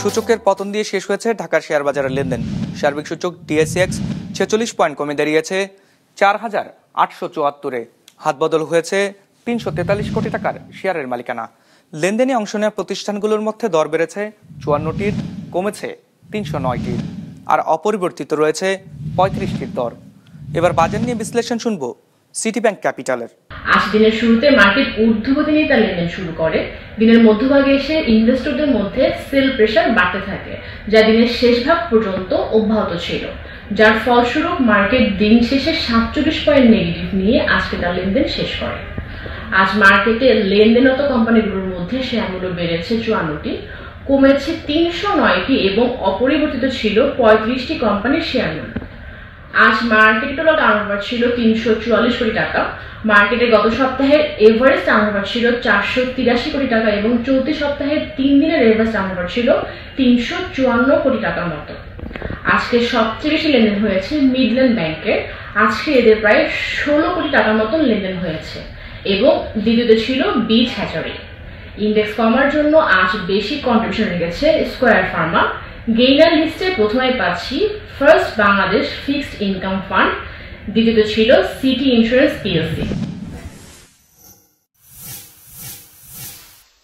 সূচকের পতন দিয়ে শেষ হয়েছে ঢাকার শেয়ার বাজারের লেনদেন। সার্বিক সূচক ডিএসইএক্স 46 পয়েন্ট কমে দাঁড়িয়েছে 4,874-এ। হাতবদল হয়েছে 343 কোটি টাকার শেয়ারের মালিকানা। লেনদেনে অংশ নেওয়া প্রতিষ্ঠানগুলোর মধ্যে দর বেড়েছে 54টির, কমেছে 309টির, আর অপরিবর্তিত রয়েছে 35টির দর। এবার বাজার নিয়ে বিশ্লেষণ শুনবো সিটি ব্যাংক ক্যাপিটালের। আজ দিনের শুরুতে মার্কেট ঊর্ধ্বগতি নিয়ে তার লেনদেন শুরু করে। দিনের মধ্যভাগে এসে ইনভেস্টরদের মধ্যে সেল প্রেসার বাড়তে থাকে, যা দিনের শেষ ভাগ পর্যন্ত অব্যাহত ছিল, যার ফলস্বরূপ মার্কেট দিন শেষে 47 পয়েন্ট নেগেটিভ নিয়ে আজকে তার লেনদেন শেষ করে। আজ মার্কেটে লেনদেনরত কোম্পানিগুলোর মধ্যে শেয়ারমূল্য বেড়েছে 54টি, কমেছে 309টি এবং অপরিবর্তিত ছিল 35টি কোম্পানির শেয়ারমূল্য। আজ মার্কেটে টোটাল টার্নওভার ছিল 344 কোটি টাকা। মার্কেটে গত সপ্তাহের এভারেজ টার্নওভার ছিল 483 কোটি টাকা এবং চলতি সপ্তাহের 3 দিনের এভারেজ টার্নওভার ছিল 354 কোটি টাকার মতো। আজকে সবচেয়ে বেশি লেনদেন হয়েছে মিডল্যান্ড ব্যাংকের। আজকে এদের প্রায় 16 কোটি টাকার মতো লেনদেন হয়েছে এবং দ্বিতীয়তে ছিল বিচ হ্যাচারি। ইন্ডেক্স কমার জন্য আজ বেশি কন্ট্রিবিউশন রেখেছে স্কয়ার ফার্মা। গেইনার লিস্টে প্রথমে পাচ্ছি first Bangladesh fixed income fund, দ্বিতীয়ত ছিল সিটি ইন্স্যুরেন্স পিএলসি।